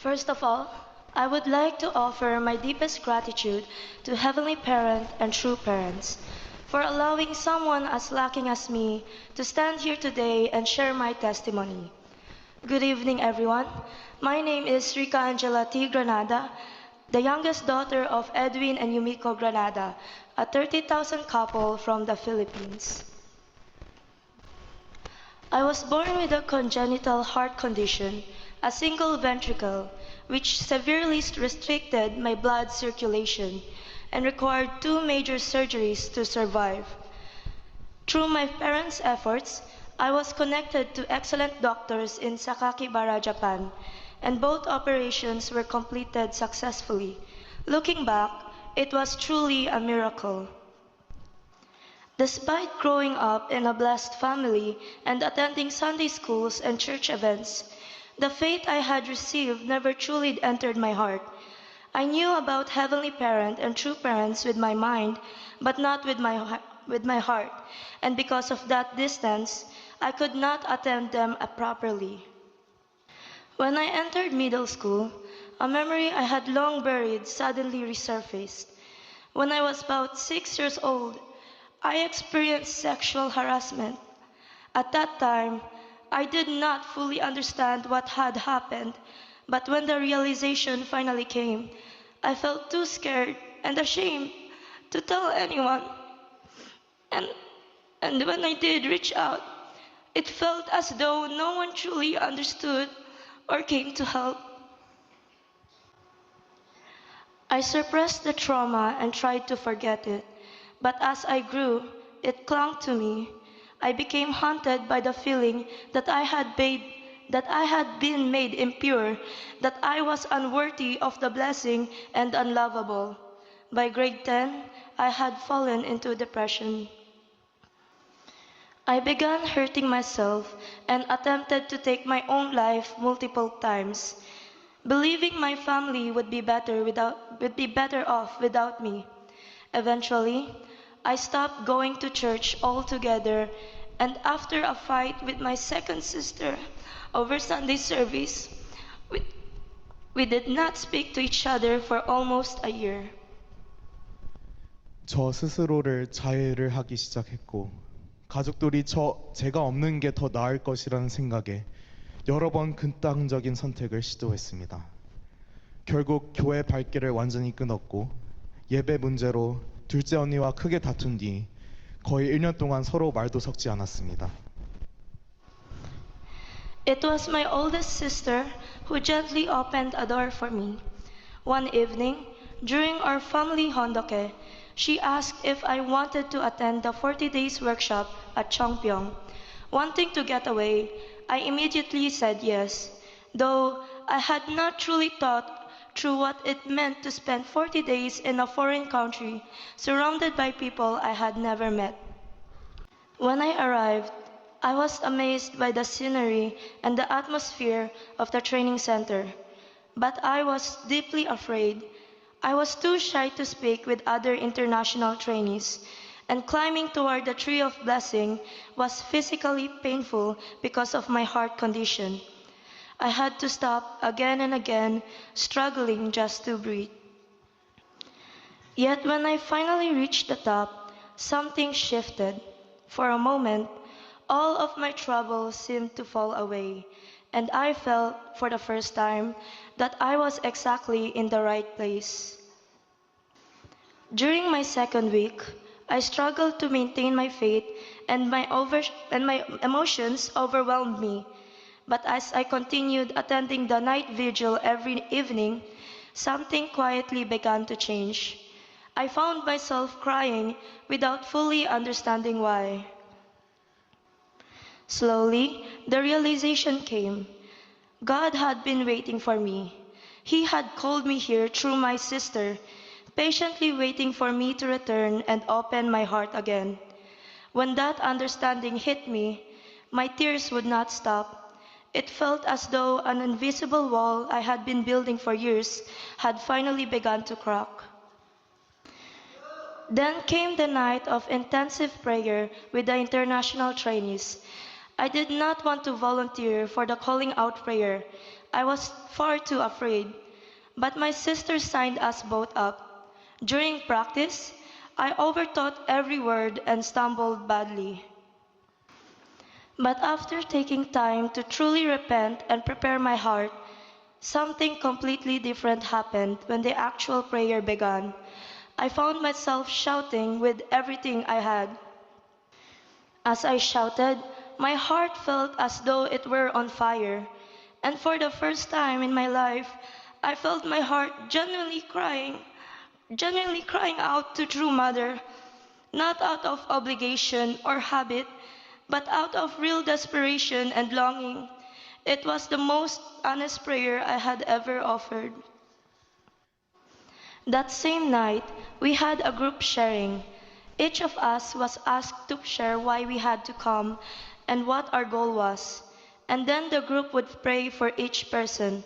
First of all, I would like to offer my deepest gratitude to Heavenly Parent and true parents for allowing someone as lacking as me to stand here today and share my testimony. Good evening, everyone. My name is Rika Angelati Granada, the youngest daughter of Edwin and Yumiko Granada, a 30,000 couple from the Philippines. I was born with a congenital heart condition, a single ventricle, which severely restricted my blood circulation and required 2 major surgeries to survive. Through my parents' efforts, I was connected to excellent doctors in Sakakibara, Japan, and both operations were completed successfully. Looking back, it was truly a miracle. Despite growing up in a blessed family and attending Sunday schools and church events, the faith I had received never truly entered my heart. I knew about Heavenly Parent and true parents with my mind, but not with my heart, and because of that distance, I could not attend them properly. When I entered middle school, a memory I had long buried suddenly resurfaced. When I was about 6 years old, I experienced sexual harassment. At that time, I did not fully understand what had happened, but when the realization finally came, I felt too scared and ashamed to tell anyone. And when I did reach out, it felt as though no one truly understood or came to help. I suppressed the trauma and tried to forget it, but as I grew, it clung to me. I became haunted by the feeling that I had been made impure, that I was unworthy of the blessing and unlovable. By grade 10, I had fallen into depression. I began hurting myself and attempted to take my own life multiple times, believing my family would be better off without me. Eventually, I stopped going to church altogether, and after a fight with my second sister over Sunday service, we did not speak to each other for almost a year. 저 스스로를 자해를 하기 시작했고 가족들이 제가 없는 게 더 나을 것이라는 생각에 여러 번 극단적인 선택을 시도했습니다. 결국 교회 발길을 완전히 끊었고 예배 문제로 둘째 언니와 크게 다툰 뒤 거의 1년 동안 서로 말도 섞지 않았습니다. It was my oldest sister who gently opened a door for me. One evening, during our family hondoke, she asked if I wanted to attend the 40 days workshop at Chongpyeong. Wanting to get away, I immediately said yes, though I had not truly thought through what it meant to spend 40 days in a foreign country, surrounded by people I had never met. When I arrived, I was amazed by the scenery and the atmosphere of the training center, but I was deeply afraid. I was too shy to speak with other international trainees, and climbing toward the tree of blessing was physically painful because of my heart condition. I had to stop again and again, struggling just to breathe. Yet when I finally reached the top, something shifted. For a moment, all of my troubles seemed to fall away, and I felt, for the first time, that I was exactly in the right place. During my second week, I struggled to maintain my faith, and my emotions overwhelmed me. But as I continued attending the night vigil every evening, something quietly began to change. I found myself crying without fully understanding why. Slowly, the realization came. God had been waiting for me. He had called me here through my sister, patiently waiting for me to return and open my heart again. When that understanding hit me, my tears would not stop. It felt as though an invisible wall I had been building for years had finally begun to crack. Then came the night of intensive prayer with the international trainees. I did not want to volunteer for the calling out prayer. I was far too afraid, but my sister signed us both up. During practice, I overthought every word and stumbled badly. But after taking time to truly repent and prepare my heart, something completely different happened when the actual prayer began. I found myself shouting with everything I had. As I shouted, my heart felt as though it were on fire. And for the first time in my life, I felt my heart genuinely crying out to True Mother, not out of obligation or habit, but out of real desperation and longing. It was the most honest prayer I had ever offered. That same night, we had a group sharing. Each of us was asked to share why we had to come and what our goal was. And then the group would pray for each person.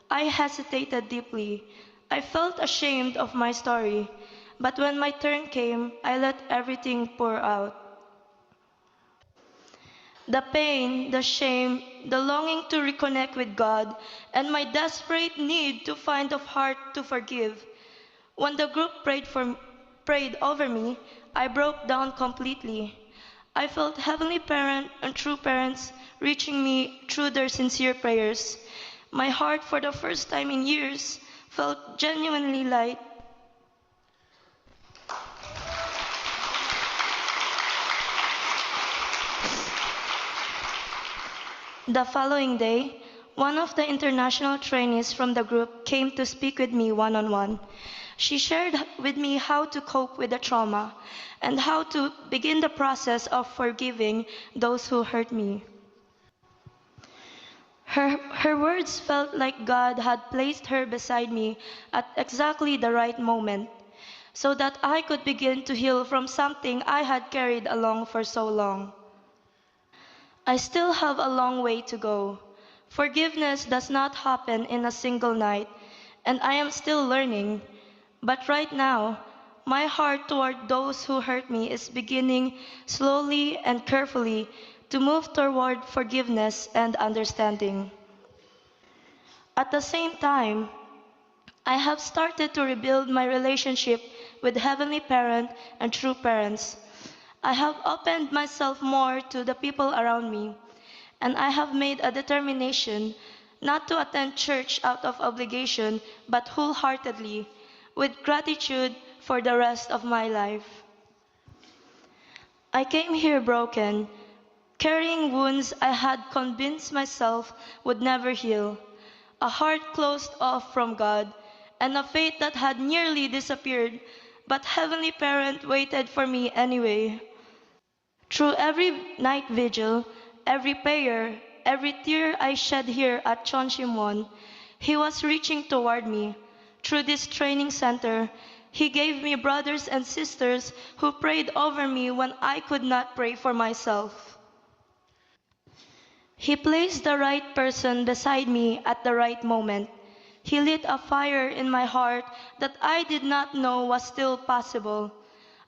I hesitated deeply. I felt ashamed of my story. But when my turn came, I let everything pour out. The pain, the shame, the longing to reconnect with God, and my desperate need to find a heart to forgive. When the group prayed over me, I broke down completely. I felt Heavenly Parent and true parents reaching me through their sincere prayers. My heart, for the first time in years, felt genuinely light. The following day, one of the international trainees from the group came to speak with me one-on-one. She shared with me how to cope with the trauma and how to begin the process of forgiving those who hurt me. Her words felt like God had placed her beside me at exactly the right moment so that I could begin to heal from something I had carried along for so long. I still have a long way to go. Forgiveness does not happen in a single night, and I am still learning. But right now, my heart toward those who hurt me is beginning slowly and carefully to move toward forgiveness and understanding. At the same time, I have started to rebuild my relationship with Heavenly Parent and true parents. I have opened myself more to the people around me, and I have made a determination not to attend church out of obligation, but wholeheartedly, with gratitude for the rest of my life. I came here broken, carrying wounds I had convinced myself would never heal, a heart closed off from God, and a faith that had nearly disappeared, but Heavenly Parent waited for me anyway. Through every night vigil, every prayer, every tear I shed here at Chonshimwon, He was reaching toward me. Through this training center, He gave me brothers and sisters who prayed over me when I could not pray for myself. He placed the right person beside me at the right moment. He lit a fire in my heart that I did not know was still possible.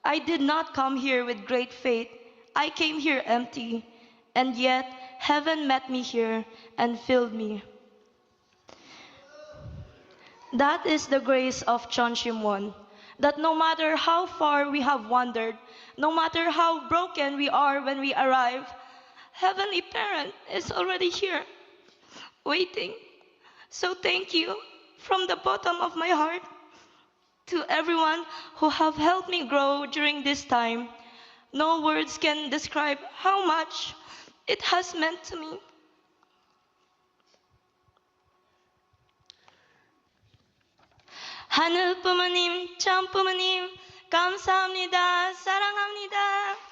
I did not come here with great faith. I came here empty, and yet heaven met me here and filled me. That is the grace of Chonshimwon, that no matter how far we have wandered, no matter how broken we are when we arrive, Heavenly Parent is already here, waiting. So thank you from the bottom of my heart to everyone who have helped me grow during this time. No words can describe how much it has meant to me. 하늘 부모님, 전 부모님, 감사합니다. 사랑합니다.